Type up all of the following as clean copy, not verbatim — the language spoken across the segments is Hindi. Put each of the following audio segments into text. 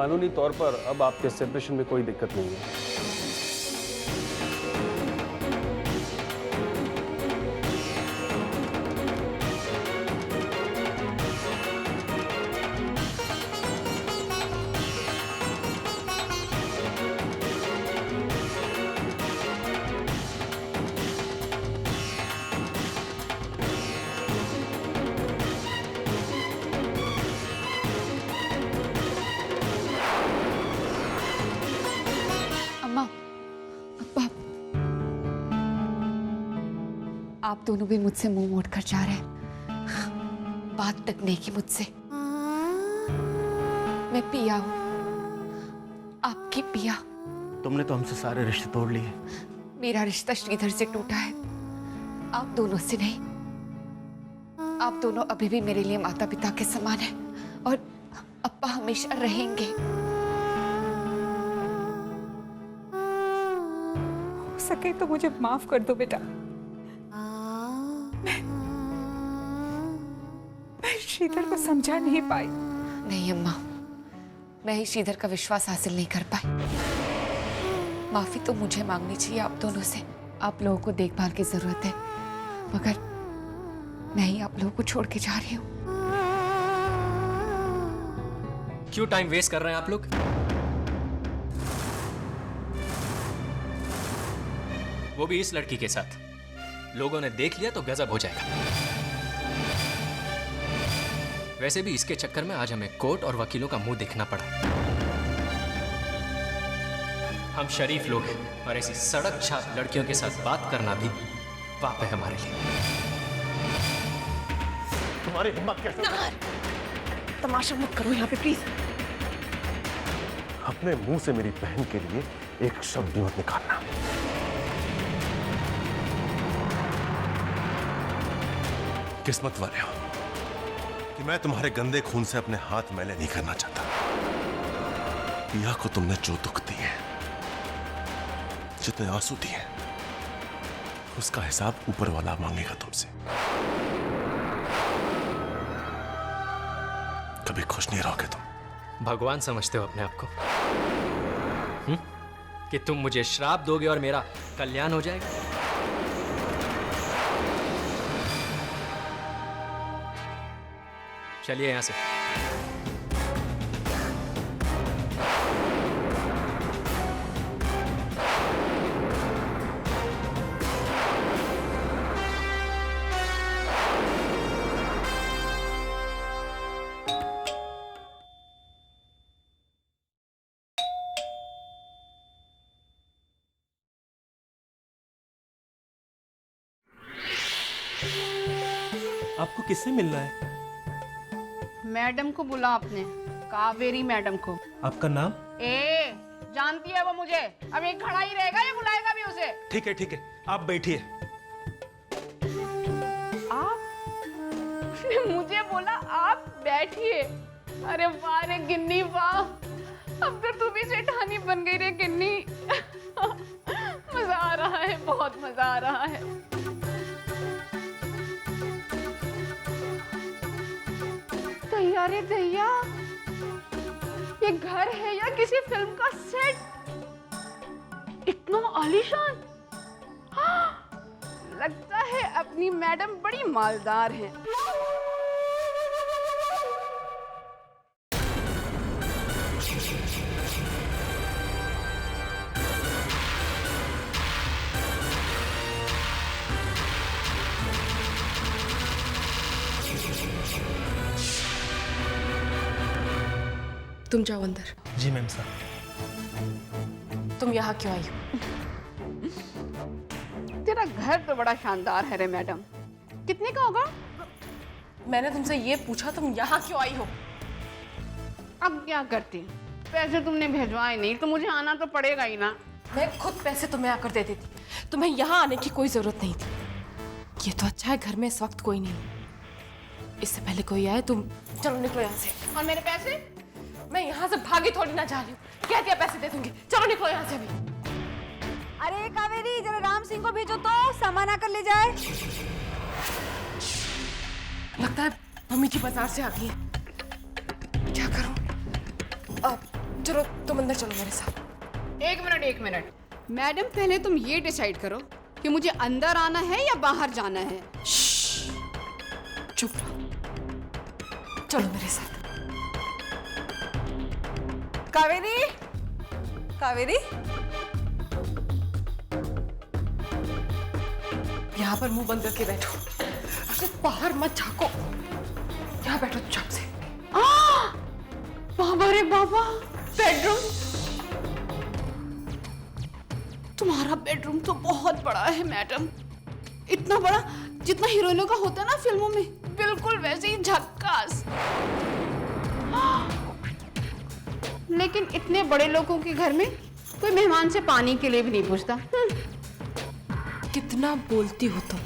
कानूनी तौर पर अब आपके सेपरेशन में कोई दिक्कत नहीं है। आप दोनों भी मुझसे मुंह मोड़कर जा रहे हैं, बात तक नहीं की मुझसे। मैं पिया हूं, आपकी पिया। तुमने तो हमसे सारे रिश्ते तोड़ लिए। मेरा रिश्ता श्रीधर से टूटा है, आप दोनों से नहीं। आप दोनों अभी भी मेरे लिए माता पिता के समान हैं और अप्पा हमेशा रहेंगे। हो सके तो मुझे माफ कर दो बेटा। मैं श्रीधर को समझा नहीं पाई। नहीं अम्मा, मैं ही श्रीधर का विश्वास हासिल नहीं कर पाई। माफी तो मुझे मांगनी चाहिए आप दोनों से। आप लोगों को देखभाल की जरूरत है, मगर मैं ही आप लोगों को छोड़ के जा रही हूँ। क्यों टाइम वेस्ट कर रहे हैं आप लोग? वो भी इस लड़की के साथ। लोगों ने देख लिया तो गजब हो जाएगा। वैसे भी इसके चक्कर में आज हमें कोर्ट और वकीलों का मुंह देखना पड़ा। हम शरीफ लोग हैं और ऐसी सड़क छाप लड़कियों के साथ बात करना भी पाप है हमारे लिए। तुम्हारी हिम्मत कैसे? तमाशा मत करो यहाँ पे प्लीज। अपने मुंह से मेरी बहन के लिए एक शब्द भी मत निकालना। किस्मत वाले हो कि मैं तुम्हारे गंदे खून से अपने हाथ मैले नहीं करना चाहता। पिया को तुमने जो दुख दिए, जितने आंसू दिए, उसका हिसाब ऊपर वाला मांगेगा तुमसे। कभी खुश नहीं रहोगे तुम। भगवान समझते हो अपने आप को? कि तुम मुझे श्राप दोगे और मेरा कल्याण हो जाएगा? चलिए यहां से। आपको किससे मिलना है? मैडम को बुला आपने, कावेरी मैडम को। आपका नाम? जानती है वो मुझे। अब एक खड़ा ही रहेगा या बुलाएगा भी उसे? ठीक है, आप बैठिए। आप? उसने मुझे बोला आप बैठिए। अरे वाह रे गिन्नी वाह, अब तो तू भी जेठानी बन गई रे गिन्नी। मजा आ रहा है, बहुत मजा आ रहा है। दैया रे दैया, ये घर है या किसी फिल्म का सेट? इतना आलीशान। हाँ, लगता है अपनी मैडम बड़ी मालदार हैं। तुम जाओ अंदर। जी मैम साहब। तुम यहाँ क्यों आई हो? तेरा घर तो बड़ा शानदार है रे मैडम। कितने का होगा? मैंने तुमसे ये पूछा, तुम यहाँ क्यों आई हो? अब क्या करती? पैसे तुमने भेजवाए नहीं तो मुझे आना तो पड़ेगा ही ना। मैं खुद पैसे तुम्हें आकर दे देती, तुम्हें यहाँ आने की कोई जरूरत नहीं थी। ये तो अच्छा है घर में इस वक्त कोई नहीं, इससे पहले कोई आए। तुम चलो निकलो यहाँ से। और मेरे पैसे? मैं यहाँ से भागी थोड़ी ना जा रही हूँ, कह दिया पैसे दे दूंगी। चलो निकलो यहाँ से अभी। अरे कावेरी, जरा राम सिंह को भेजो तो सामान आकर ले जाए। लगता है मम्मी जी बाजार से आ गई है। क्या करूं? चलो तुम अंदर चलो मेरे साथ। एक मिनट मैडम, पहले तुम ये डिसाइड करो कि मुझे अंदर आना है या बाहर जाना है। चुप रहो, चलो मेरे साथ। कावेरी, कावेरी, यहाँ पर मुंह बंद करके बैठो, अरे बाहर मत झांको, यहाँ बैठो चुप से। बाबा रे बाबा, बेडरूम। तुम्हारा बेडरूम तो बहुत बड़ा है मैडम, इतना बड़ा जितना हीरोइनों का होता है ना फिल्मों में, बिल्कुल वैसे ही झक्कास। लेकिन इतने बड़े लोगों के घर में कोई मेहमान से पानी के लिए भी नहीं पूछता। कितना बोलती हो तुम,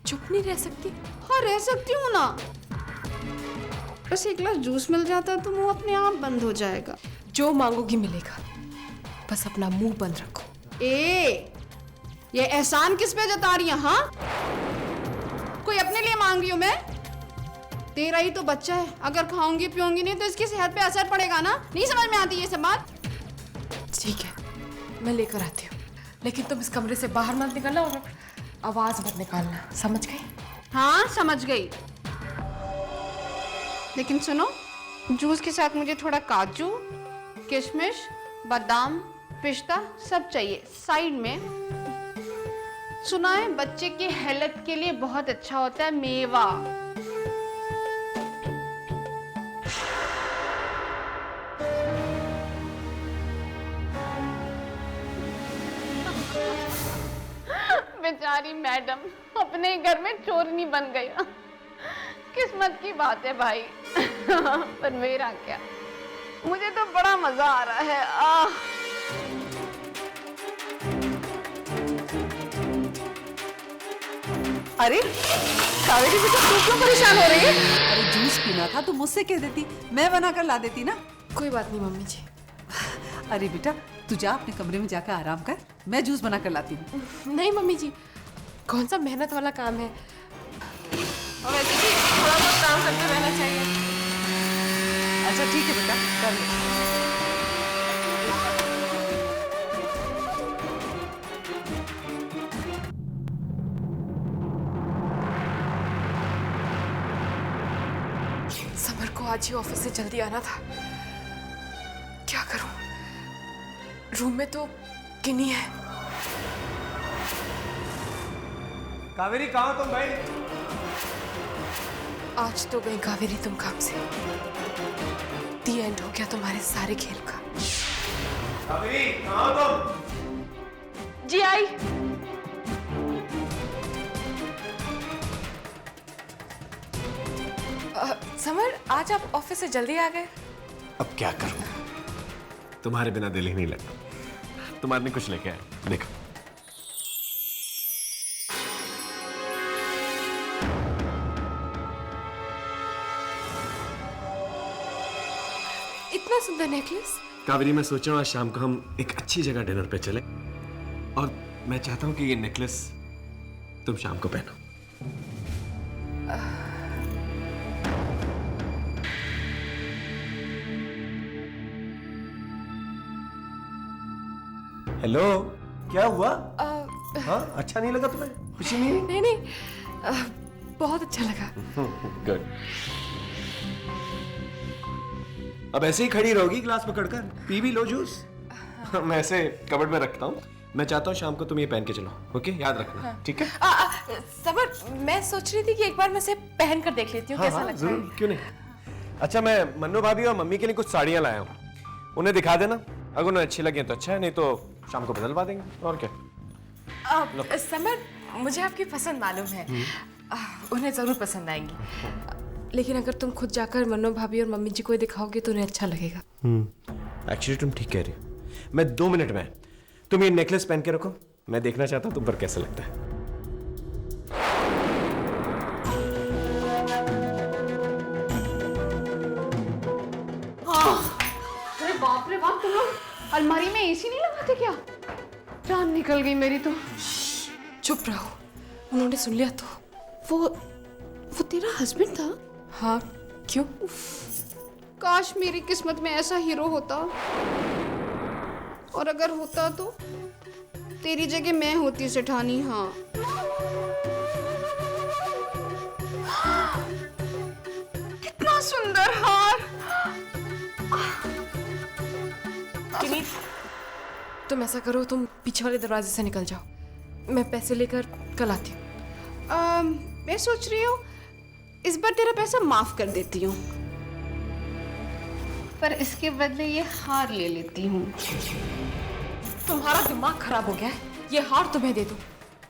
चुप नहीं रह सकती? हाँ रह सकती हूँ ना, बस एक गिलास जूस मिल जाता तो मुंह अपने आप बंद हो जाएगा। जो मांगोगी मिलेगा, बस अपना मुंह बंद रखो। ये एहसान किस पे जता रही है? हाँ, कोई अपने लिए मांग रही हूँ मैं? तेरा ही तो बच्चा है, अगर खाऊंगी पीऊंगी नहीं तो इसकी सेहत पे असर पड़ेगा ना। नहीं समझ में आती ये सब बात? ठीक है, मैं लेकर आती हूँ, लेकिन तुम इस कमरे से बाहर मत निकलना और आवाज मत निकालना, समझ गई? हाँ समझ गई। लेकिन सुनो, जूस के साथ मुझे थोड़ा काजू, किशमिश, बादाम, पिस्ता सब चाहिए साइड में। सुना है बच्चे के हेल्थ के लिए बहुत अच्छा होता है मेवा। बेचारी मैडम अपने ही घर में चोरनी बन गई। किस्मत की बात है भाई। पर मेरा क्या, मुझे तो बड़ा मजा आ रहा है। अरे कावेरी बेटा, तू क्यों परेशान हो रही है? अरे जूस पीना था तो मुझसे कह देती, मैं बना कर ला देती ना। कोई बात नहीं मम्मी जी। अरे बेटा तू जा अपने कमरे में जाकर आराम कर, मैं जूस बना कर लाती हूँ। नहीं मम्मी जी, कौन सा मेहनत वाला काम है, और वैसे भी थोड़ा बहुत काम करते रहना चाहिए। अच्छा ठीक है बेटा, कर लो। समर को आज ही ऑफिस से जल्दी आना था, क्या करूं? रूम में तो किन्नी है। कावेरी कहाँ हो तुम भाई? आज तो गई कावेरी तुम काम से, दी एंड हो गया तुम्हारे सारे खेल का। कावेरी कहाँ हो तुम? जी आई। समर आज आप ऑफिस से जल्दी आ गए। अब क्या करूं, तुम्हारे बिना दिल ही नहीं लगता। तुम्हारे लिए कुछ लेके आया, देखो। इतना सुंदर नेकलेस। कावेरी, मैं सोच रहा हूँ आज शाम को हम एक अच्छी जगह डिनर पे चले, और मैं चाहता हूँ कि ये नेकलेस तुम शाम को पहनो। हेलो, क्या हुआ? हाँ, अच्छा नहीं लगा तुम्हें? खुशी नहीं हुई? नहीं नहीं, बहुत अच्छा लगा। गुड। अब ऐसे ही खड़ी रहोगी ग्लास पकड़कर? पी भी लो जूस। मैं ऐसे कबर्ड में रखता हूँ। मैं चाहता हूँ शाम को तुम ये पहन के चलो, ओके? याद रखना। हाँ। ठीक है? समर, मैं सोच रही थी कि एक बार मैं इसे पहन कर देख लेती हूँ, कैसा लगता है। जरूर, क्यों नहीं। अच्छा, मैं मन्नू भाभी और मम्मी के लिए कुछ साड़ियाँ लाया हूँ, उन्हें दिखा देना। अगर उन्हें अच्छी लगे तो अच्छा है, नहीं तो शाम को बदलवा देंगे, और क्या। समर, मुझे आपकी पसंद मालूम है, उन्हें जरूर पसंद आएंगी, लेकिन अगर तुम खुद जाकर मन्नू भाभी और मम्मी जी को दिखाओगे तो उन्हें अच्छा लगेगा। एक्चुअली तुम ठीक कह रही हो। मैं 2 मिनट में, तुम ये नेकलेस पहन के रखो, मैं देखना चाहता हूँ तुम पर कैसा लगता है। अरे बाप रे बाप, तुम लोग अलमारी में एसी नहीं लगाते क्या? जान निकल गई मेरी तो। चुप रहो, उन्होंने सुन लिया तो। वो तेरा हस्बैंड था? हाँ, क्यों? काश मेरी किस्मत में ऐसा हीरो होता, और अगर होता तो तेरी जगह मैं होती सेठानी। हाँ, कितना सुंदर हार। किन्नी, तुम ऐसा करो, तुम पीछे वाले दरवाजे से निकल जाओ, मैं पैसे लेकर कल आती हूँ। मैं सोच रही हूँ इस बार तेरा पैसा माफ कर देती हूँ, पर इसके बदले ये हार ले लेती हूँ। तुम्हारा दिमाग खराब हो गया है, ये हार तुम्हें दे दूं।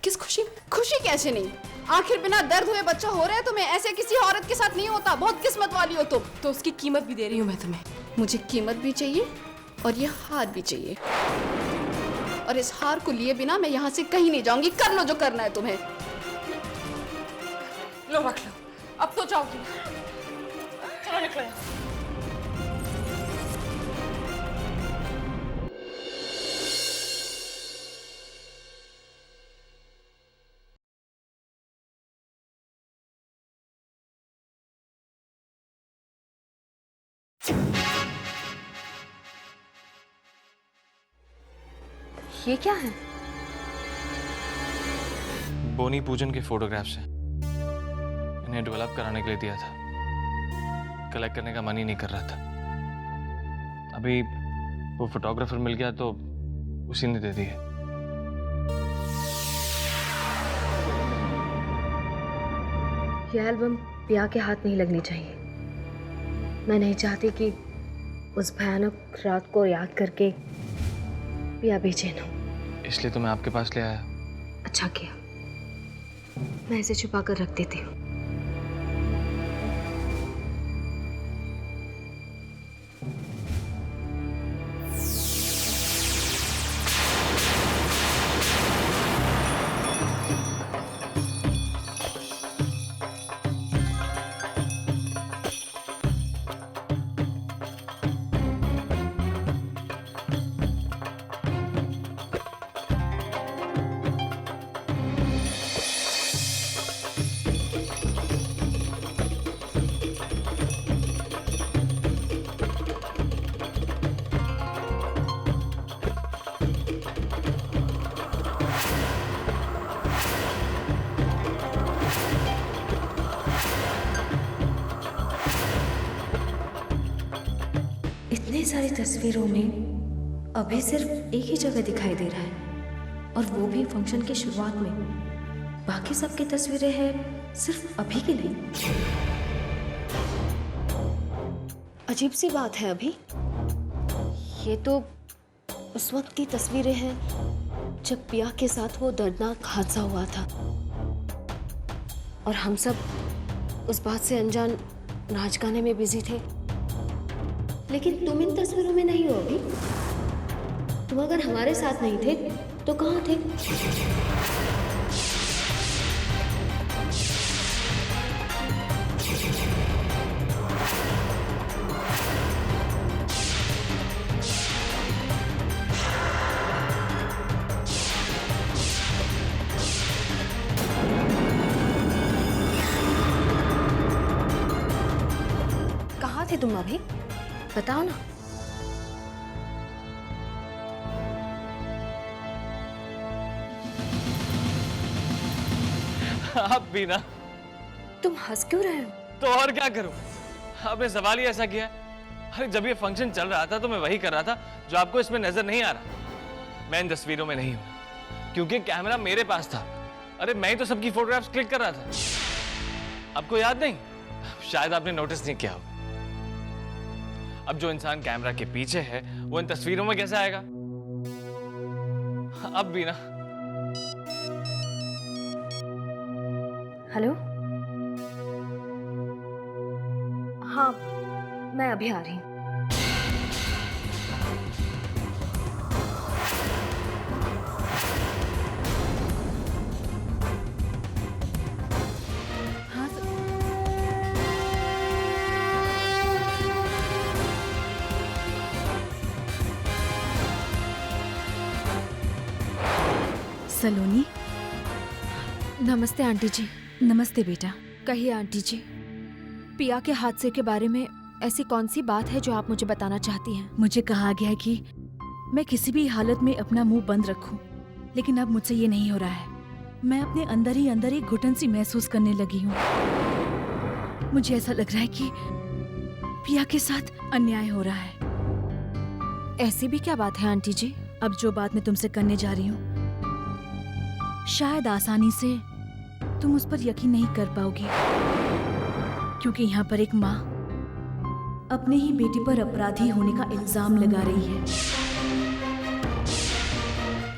किस खुशी में? खुशी कैसे नहीं, आखिर बिना दर्द हुए बच्चा हो रहा है तुम्हें, ऐसे किसी औरत के साथ नहीं होता। बहुत किस्मत वाली हो तुम। तो उसकी कीमत भी दे रही हूँ मैं तुम्हें। मुझे कीमत भी चाहिए और ये हार भी चाहिए, और इस हार को लिए बिना मैं यहाँ से कहीं नहीं जाऊंगी। कर लो जो करना है तुम्हें। लो रख लो, अब तो जाओगी। चलो निकलो यहाँ। ये क्या है? बोनी पूजन के फोटोग्राफ्स हैं। इन्हें डेवलप कराने के लिए दिया था, कलेक्ट करने का मन ही नहीं कर रहा था। अभी वो फोटोग्राफर मिल गया तो उसी ने दे दिए। यह एल्बम पिया के हाथ नहीं लगनी चाहिए। मैं नहीं चाहती कि उस भयानक रात को याद करके पिया बेचैन हो। इसलिए तो मैं आपके पास ले आया। अच्छा किया, मैं इसे छुपा कर रख देती हूँ। इतनी सारी तस्वीरों में अभी सिर्फ एक ही जगह दिखाई दे रहा है, और वो भी फंक्शन की शुरुआत में। बाकी सबकी तस्वीरें हैं सिर्फ अभी की नहीं। अजीब सी बात है अभी, ये तो उस वक्त की तस्वीरें हैं जब पिया के साथ वो दर्दनाक हादसा हुआ था, और हम सब उस बात से अनजान नाच गाने में बिजी थे। लेकिन तुम इन तस्वीरों में नहीं हो अभी। तुम अगर हमारे साथ नहीं थे तो कहाँ थे? कहाँ थे तुम अभी? बताओ ना। आप भी ना। तुम हंस क्यों रहे हो? तो और क्या करूं? आपने सवाल ही ऐसा किया। अरे जब ये फंक्शन चल रहा था तो मैं वही कर रहा था जो आपको इसमें नजर नहीं आ रहा। मैं इन तस्वीरों में नहीं हूं क्योंकि कैमरा मेरे पास था। अरे मैं ही तो सबकी फोटोग्राफ्स क्लिक कर रहा था। आपको याद नहीं? शायद आपने नोटिस नहीं किया होगा। अब जो इंसान कैमरा के पीछे है वो इन तस्वीरों में कैसे आएगा? अब भी ना। हेलो, हाँ मैं अभी आ रही हूँ। सलोनी। नमस्ते आंटी जी। नमस्ते बेटा। कहिए आंटी जी, पिया के हादसे के बारे में ऐसी कौन सी बात है जो आप मुझे बताना चाहती हैं? मुझे कहा गया है कि मैं किसी भी हालत में अपना मुंह बंद रखूं, लेकिन अब मुझसे ये नहीं हो रहा है। मैं अपने अंदर ही अंदर एक घुटन सी महसूस करने लगी हूँ। मुझे ऐसा लग रहा है कि पिया के साथ अन्याय हो रहा है। ऐसी भी क्या बात है आंटी जी? अब जो बात मैं तुमसे करने जा रही हूँ, शायद आसानी से तुम उस पर यकीन नहीं कर पाओगी, क्योंकि यहाँ पर एक माँ अपने ही बेटी पर अपराधी होने का इल्जाम लगा रही है।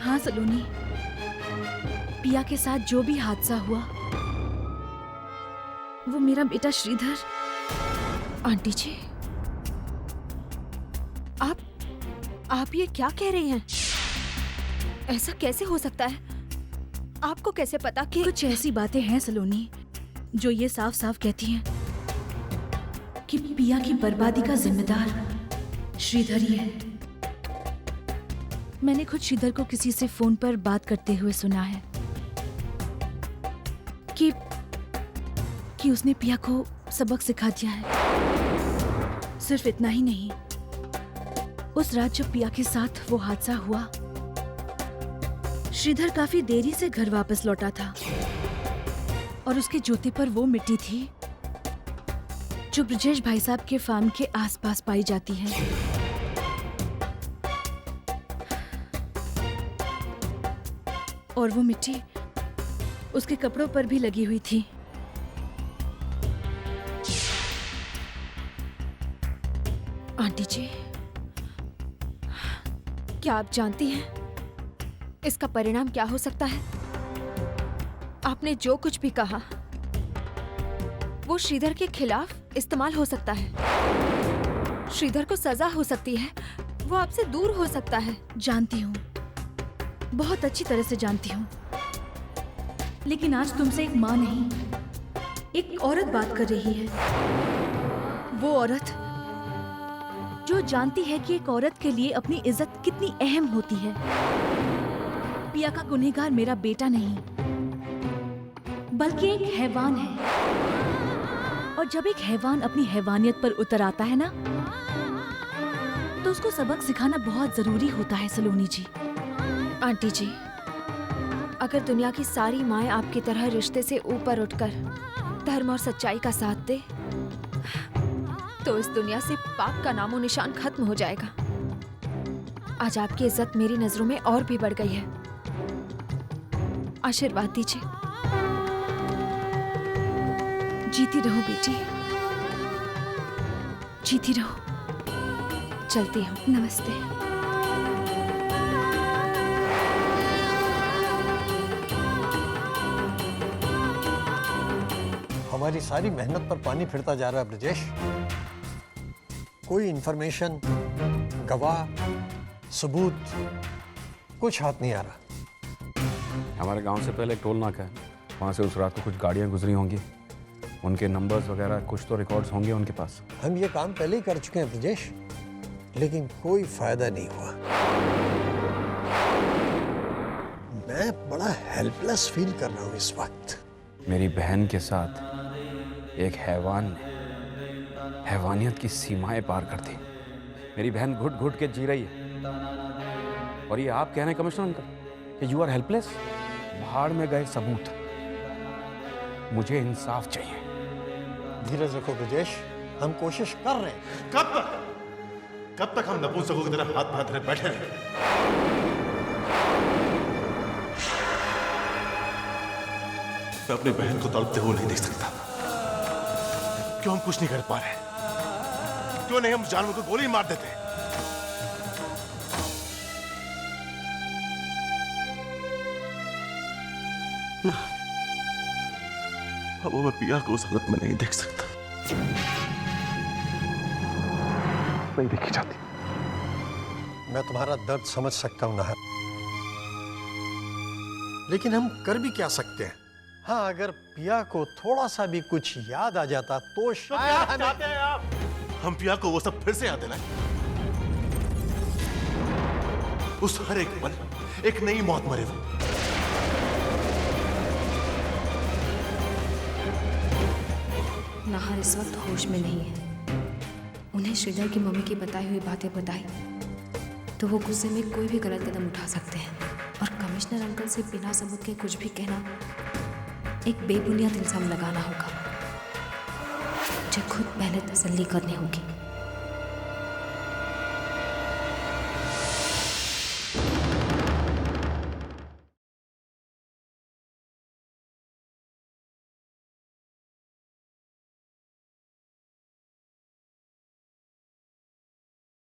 हाँ सलोनी, पिया के साथ जो भी हादसा हुआ वो मेरा बेटा श्रीधर। आंटी जी, आप ये क्या कह रही हैं? ऐसा कैसे हो सकता है? आपको कैसे पता कि कुछ ऐसी बातें हैं सलोनी जो ये साफ साफ कहती हैं कि पिया की बर्बादी का जिम्मेदार श्रीधर ही है। मैंने खुद श्रीधर को किसी से फोन पर बात करते हुए सुना है कि उसने पिया को सबक सिखा दिया है। सिर्फ इतना ही नहीं, उस रात जब पिया के साथ वो हादसा हुआ, श्रीधर काफी देरी से घर वापस लौटा था और उसके जूते पर वो मिट्टी थी जो ब्रजेश भाई साहब के फार्म के आसपास पाई जाती है। और वो मिट्टी उसके कपड़ों पर भी लगी हुई थी। आंटी जी, क्या आप जानती हैं इसका परिणाम क्या हो सकता है? आपने जो कुछ भी कहा वो श्रीधर के खिलाफ इस्तेमाल हो सकता है। श्रीधर को सजा हो सकती है, वो आपसे दूर हो सकता है। जानती हूँ, बहुत अच्छी तरह से जानती हूँ, लेकिन आज तुमसे एक माँ नहीं, एक औरत बात कर रही है। वो औरत जो जानती है कि एक औरत के लिए अपनी इज्जत कितनी अहम होती है। पिया का गुनहगार मेरा बेटा नहीं, बल्कि एक हैवान है। और जब एक हैवान अपनी हैवानियत पर उतर आता है ना, तो उसको सबक सिखाना बहुत जरूरी होता है सलोनी जी। आंटी जी, अगर दुनिया की सारी माएं आपकी तरह रिश्ते से ऊपर उठकर धर्म और सच्चाई का साथ दे, तो इस दुनिया से पाप का नामो निशान खत्म हो जाएगा। आज आपकी इज्जत मेरी नजरों में और भी बढ़ गई है। आशीर्वाद दीजिए। जीती रहो बेटी, जीती रहो। चलती हूँ, नमस्ते। हमारी सारी मेहनत पर पानी फिरता जा रहा है ब्रजेश। कोई इंफॉर्मेशन, गवाह, सबूत कुछ हाथ नहीं आ रहा। हमारे गांव से पहले एक टोल नाका है, वहाँ से उस रात को कुछ गाड़ियाँ गुजरी होंगी, उनके नंबर्स वगैरह कुछ तो रिकॉर्ड्स होंगे उनके पास। हम ये काम पहले ही कर चुके हैं ब्रजेश, लेकिन कोई फायदा नहीं हुआ। मैं बड़ा हेल्पलेस फील कर रहा हूँ इस वक्त। मेरी बहन के साथ एक हैवान ने हैवानियत की सीमाएं पार कर दी। मेरी बहन घुट घुट के जी रही है, और ये आप कह रहे हैं कमिश्नर अंकल कि यू आर हेल्पलेस? भाड़ में गए सबूत, मुझे इंसाफ चाहिए। धीरज रखो ब्रजेश, हम कोशिश कर रहे हैं। कब तक हम नपुंसकों की तरह हाथ बांधे बैठे रहे? मैं अपनी बहन को तड़पते हुए नहीं देख सकता। क्यों हम कुछ नहीं कर पा रहे? क्यों नहीं हम जानवर को गोली मार देते? अब मैं पिया को उस हालत में नहीं देख सकता, नहीं देखी जाती। मैं तुम्हारा दर्द समझ सकता हूं नाहर, लेकिन हम कर भी क्या सकते हैं? हाँ, अगर पिया को थोड़ा सा भी कुछ याद आ जाता तो शायद चाहते हैं आप हम पिया को वो सब फिर से याद दिलाएं। उस हर एक पल एक नई मौत मरे वो। नाहर इस वक्त होश में नहीं है। उन्हें श्रीधर की मम्मी की बताई हुई बातें बताई तो वो गुस्से में कोई भी गलत कदम उठा सकते हैं, और कमिश्नर अंकल से बिना सबूत के कुछ भी कहना एक बेबुनियाद इल्जाम लगाना होगा। मुझे खुद पहले तसल्ली करनी होगी।